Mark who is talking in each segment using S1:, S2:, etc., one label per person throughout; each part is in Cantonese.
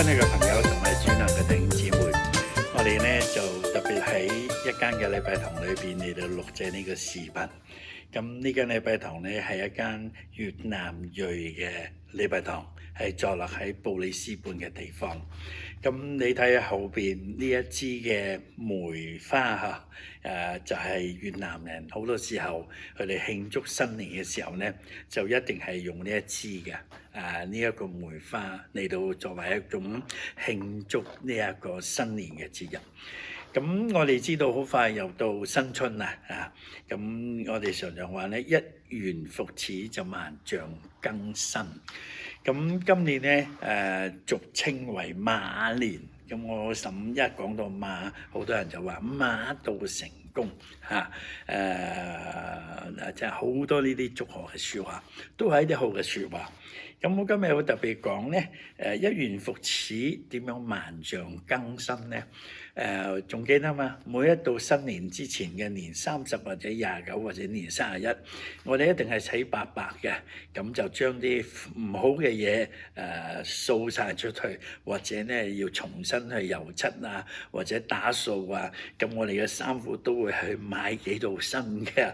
S1: 親愛嘅朋友同埋主內嘅弟兄姊妹，我哋咧就特別喺一間嘅禮拜堂裏邊嚟到錄製呢個視頻。咁呢間禮拜堂咧係一間越南裔嘅禮拜堂，係坐落喺布里斯本嘅地方。咁你睇下後邊呢一支嘅梅花嚇，就係越南人好多時候佢哋慶祝新年嘅時候咧，就一定係用呢一支嘅呢一個梅花嚟到作為一種慶祝呢一個新年嘅節日。咁我哋知道好快又到新春啦咁我哋常常話咧，一元復始就萬象更新。咁今年咧俗稱為馬年，咁我諗一講到馬，好多人就話馬到成功就係好多呢啲祝賀嘅説話，都係一啲好嘅説話。咁我今日會特別講咧，一元復始點樣萬象更新咧？仲記得嘛？每一到新年之前嘅年30或者29或者年31，我哋一定係洗白白嘅，咁就將啲唔好嘅嘢掃晒出去，或者咧要重新去油漆啊，或者打掃啊。咁我哋嘅衫褲都會去買幾套新嘅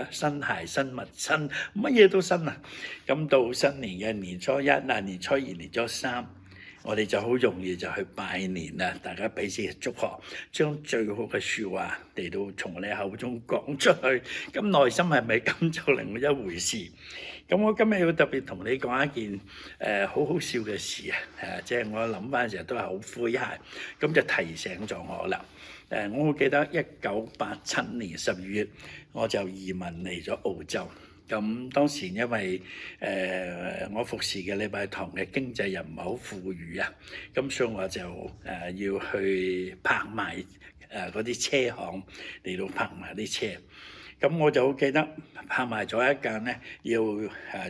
S1: 新鞋、新襪、新乜嘢都新啊！咁到新年嘅年初一年初二、年初三，我哋就好容易就去拜年啦，大家彼此祝賀，將最好嘅説話嚟到從你口中講出去，咁內心係咪咁就另外一回事？咁我今日要特別同你講一件好好笑嘅事即係我諗翻嘅時候都係好詼諧，咁就提醒咗我啦。我記得1987年12月，我就移民嚟咗澳洲。咁當時因為我服侍嘅禮拜堂嘅經濟又唔係好富裕咁所以我就要去拍賣嗰啲車行嚟到拍賣啲車。咁我就好記得拍賣咗一間咧，要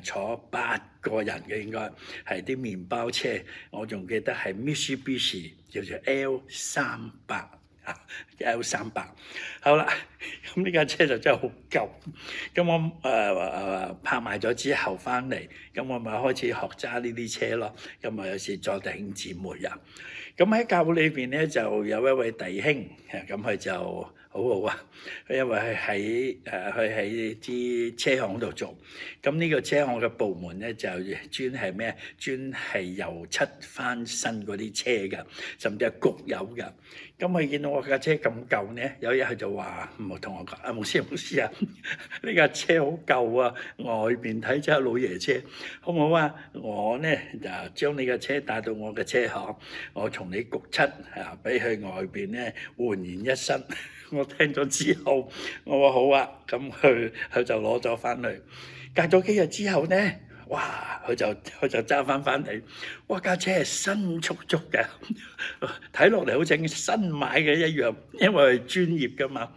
S1: 坐8個人嘅，應該係啲麵包車。我仲記得係 Mitsubishi 叫做 L300。好啦，咁呢架車就真係好舊。咁我拍賣咗之後翻嚟，咁我咪開始學揸呢啲車咯。咁有時再弟兄姊妹咁喺教會裏邊咧，就有一位弟兄咁佢就好好因為佢喺啲車行度做。咁呢個車行嘅部門咧就專係咩？專係油漆翻新嗰啲車㗎，甚至係焗油㗎。咁佢見到我架車咁舊咧，有一日佢就話唔好同我講牧師啊，呢架車好舊啊，外邊睇真係老爺車，好唔好啊？我咧就將你架車帶到我嘅車行，我從你焗漆俾佢外邊咧煥然一新。我聽咗之後，我話好啊，咁佢就攞咗翻去。隔咗幾日之後咧，哇！佢就揸翻嚟，哇！架車係新速速嘅，睇落嚟好似新買嘅一樣，因為係專業噶嘛。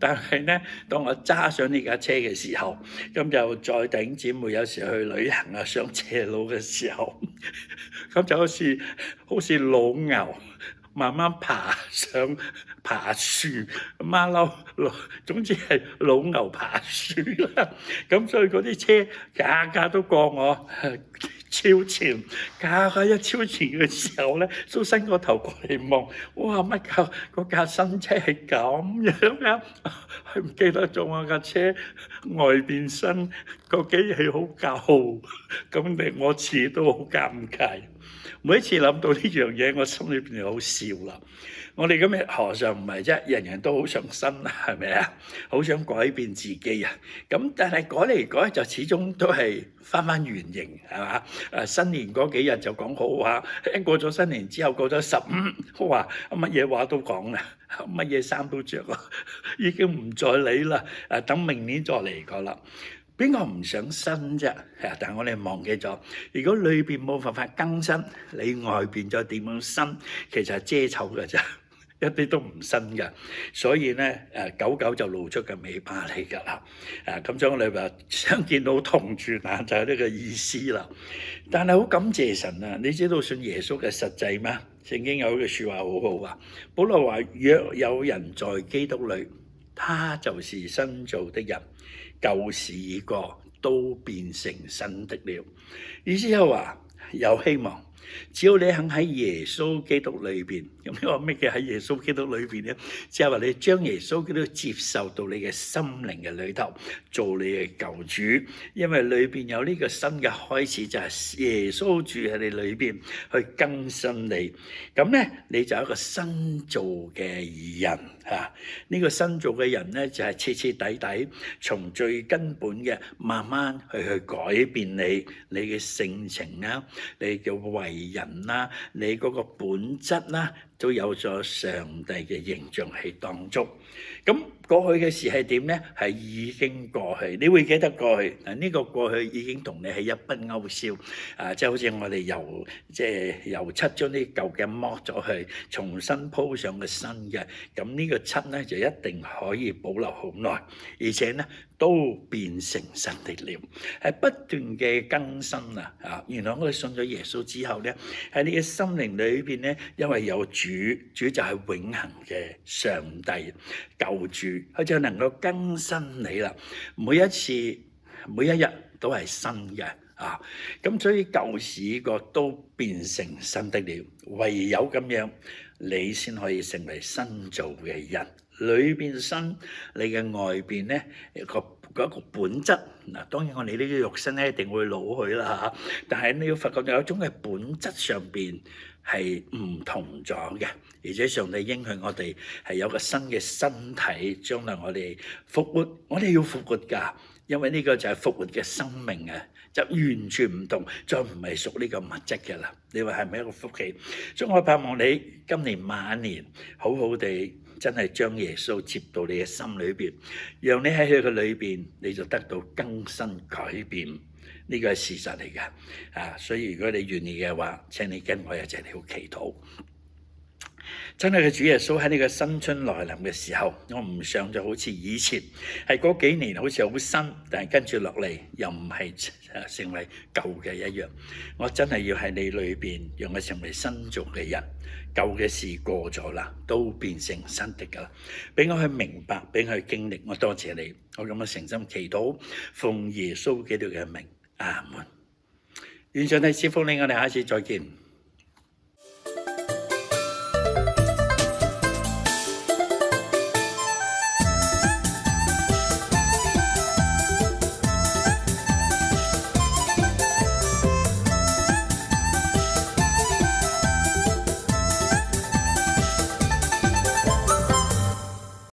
S1: 但係咧，當我揸上呢架車嘅時候，咁就再弟兄姊妹有時去旅行上斜路嘅時候，咁就好似老牛慢慢爬樹，馬騮，總之係老牛爬樹啦。咁所以嗰啲車架架都過我超前，架一超前嘅時候咧，都伸個頭過嚟望，哇！乜嗰架新車係咁樣啊？佢唔記得咗我架車外邊新，個機器好舊，咁令我似都好尷尬。每一次諗到呢樣嘢，我心裏邊就好笑啦。我哋今日何嘗唔係啫？人人都好想新，係咪啊？好想改變自己啊！咁但係改嚟改就始終都係翻原形，係嘛？新年嗰幾日就講好話，一過咗新年之後，過咗15，哇！乜嘢話都講啦，乜嘢衫都着啦，已經唔再理啦。等明年再嚟過啦。邊個唔想新啫？但係我哋忘記咗，如果裏邊冇辦法更新，你外邊再點樣新，其實係遮醜㗎咋，一啲都唔新㗎。所以咧，久久就露出個尾巴嚟㗎啦。咁所以我哋話相見到同住難，就係呢個意思啦。但係好感謝神啊！你知道信耶穌嘅實際嗎？聖經有一句説話好好啊，保羅話：若有人在基督裏，他就是新造的人。舊事已過，都變成新的了。意思係話有希望，只要你肯喺耶穌基督裏邊，咁你話咩叫喺耶穌基督裏邊咧？即係話你將耶穌基督接受到你嘅心靈嘅裏頭，做你嘅救主，因為裏邊有呢個新嘅開始，就係耶穌住喺你裏邊去更新你，咁咧你就係一個新造嘅人啊！呢個新造嘅人咧就係徹徹底底從最根本嘅慢慢去改變你嘅性情啦，你嘅為人啦，你嗰個本質啦，都有咗上帝嘅形象喺當中。咁過去嘅事係點咧？係已經過去，你會記得過去。呢個過去已經同你係一筆勾銷。即係好似我哋油漆將啲舊嘅剝咗去，重新鋪上個新嘅。咁呢個漆咧就一定可以保留好耐，而且咧都變成新的了，係不斷嘅更新啊！原來我哋信咗耶穌之後咧，喺你嘅心靈裏邊咧，因為有主就係永恆嘅上帝救主，佢就能夠更新你啦。每一次、每一日都係新嘅啊！咁所以舊事個都變成新的了，唯有咁樣，你先可以成為新造嘅人。裏邊新，你嘅外邊咧嗰個本質嗱，當然我哋呢啲肉身咧一定會老去啦嚇，但係你要發覺有一種嘅本質上邊係唔同咗嘅，而且上帝應許我哋係有個新嘅身體，將來我哋復活，我哋要復活㗎，因為呢個就係復活嘅生命啊，就完全唔同，再唔係屬呢個物質嘅啦。你話係咪一個福氣？所以我盼望你今年晚年好好地。真係將耶穌接到你嘅心裏邊，讓你喺佢嘅裏邊，你就得到更新改變。呢個係事實嚟嘅。所以如果你願意嘅話，請你跟我一齊嚟祈禱。真係嘅主耶穌喺呢個新春來臨嘅時候，我唔想就好似以前係嗰幾年好似好新，但係跟住落嚟又唔係成為舊嘅一樣。我真係要喺你裏邊，讓我成為新造嘅人。舊嘅事過咗啦，都變成新的噶啦。俾我去明白，俾我去經歷。我多謝你，我咁樣誠心祈禱，奉耶穌基督嘅名，阿門。願上帝賜福你，我哋下一次再見。